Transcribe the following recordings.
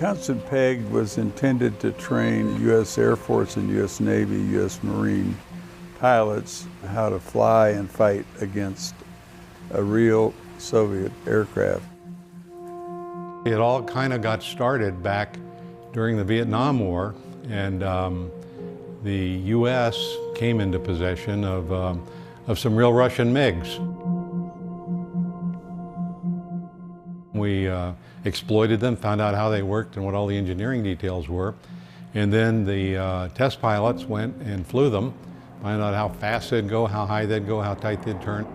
constant peg was intended to train U.S. Air Force and U.S. Navy, U.S. Marine pilots how to fly and fight against a real Soviet aircraft. It all kind of got started back during the Vietnam War, and the U.S. came into possession of some real Russian MiGs. We exploited them, found out how they worked and what all the engineering details were, and then the test pilots went and flew them, found out how fast they'd go, how high they'd go, how tight they'd turn.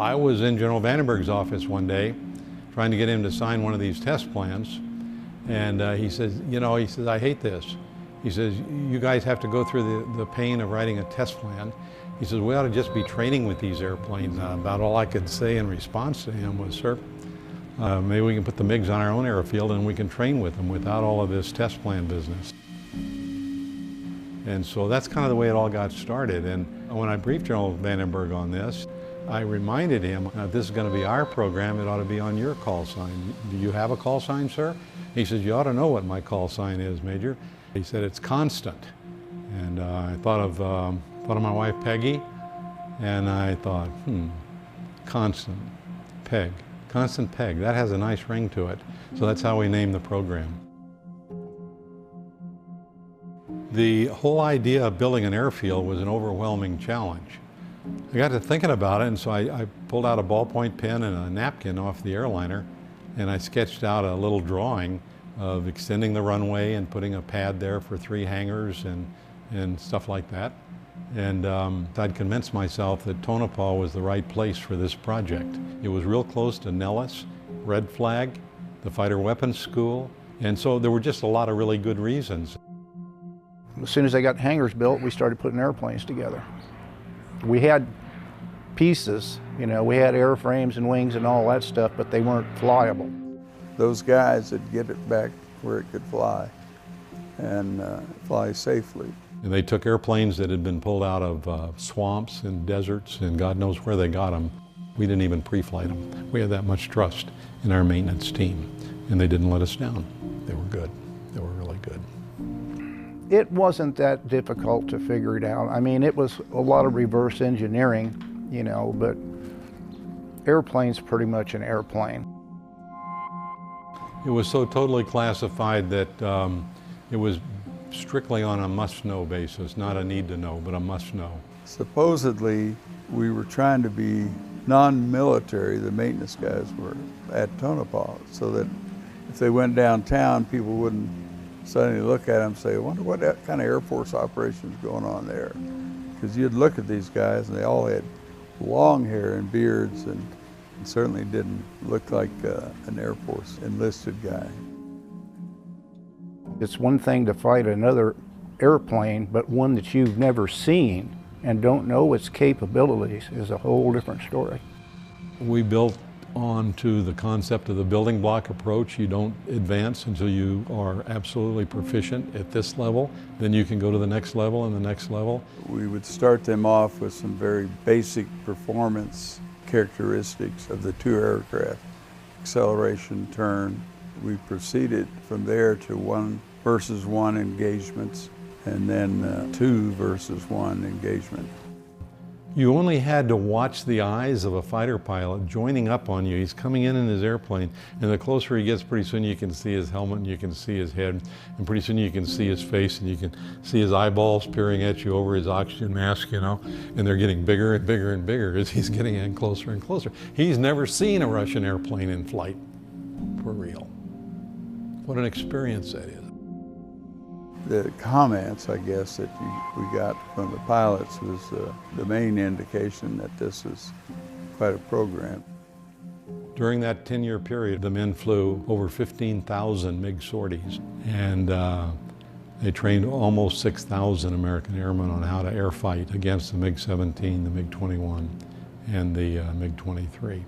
I was in General Vandenberg's office one day trying to get him to sign one of these test plans, and he says, I hate this. He says, you guys have to go through the pain of writing a test plan. He says, we ought to just be training with these airplanes. About all I could say in response to him was, sir, maybe we can put the MiGs on our own airfield and we can train with them without all of this test plan business. And so that's kind of the way it all got started. And when I briefed General Vandenberg on this, I reminded him, this is going to be our program, it ought to be on your call sign. Do you have a call sign, sir? He says, you ought to know what my call sign is, Major. He said, it's constant. And I thought of my wife, Peggy, and I thought, constant peg, constant peg. That has a nice ring to it. So that's how we named the program. The whole idea of building an airfield was an overwhelming challenge. I got to thinking about it, and so I pulled out a ballpoint pen and a napkin off the airliner, and I sketched out a little drawing of extending the runway and putting a pad there for 3 hangars and stuff like that. And I'd convinced myself that Tonopah was the right place for this project. It was real close to Nellis, Red Flag, the Fighter Weapons School, and so there were just a lot of really good reasons. As soon as they got hangars built, we started putting airplanes together. We had pieces, we had airframes and wings and all that stuff, but they weren't flyable. Those guys would get it back where it could fly and fly safely. And they took airplanes that had been pulled out of swamps and deserts and God knows where they got them. We didn't even pre-flight them. We had that much trust in our maintenance team, and they didn't let us down. They were good. They were really good. It wasn't that difficult to figure it out. I mean, it was a lot of reverse engineering, but airplane's pretty much an airplane. It was so totally classified that it was strictly on a must-know basis, not a need-to-know, but a must-know. Supposedly, we were trying to be non-military, the maintenance guys were, at Tonopah, so that if they went downtown, people wouldn't suddenly look at them and say, I wonder what kind of Air Force operation is going on there. Because you'd look at these guys and they all had long hair and beards and certainly didn't look like an Air Force enlisted guy. It's one thing to fight another airplane, but one that you've never seen and don't know its capabilities is a whole different story. We built onto the concept of the building block approach. You don't advance until you are absolutely proficient at this level. Then you can go to the next level and the next level. We would start them off with some very basic performance characteristics of the 2 aircraft. Acceleration, turn. We proceeded from there to 1 versus 1 engagements and then 2 versus 1 engagement. You only had to watch the eyes of a fighter pilot joining up on you. He's coming in his airplane, and the closer he gets, pretty soon you can see his helmet and you can see his head, and pretty soon you can see his face and you can see his eyeballs peering at you over his oxygen mask, and they're getting bigger and bigger and bigger as he's getting in closer and closer. He's never seen a Russian airplane in flight, for real. What an experience that is. The comments, I guess, that we got from the pilots was the main indication that this is quite a program. During that 10-year period, the men flew over 15,000 MiG sorties, and they trained almost 6,000 American airmen on how to air fight against the MiG-17, the MiG-21, and the MiG-23.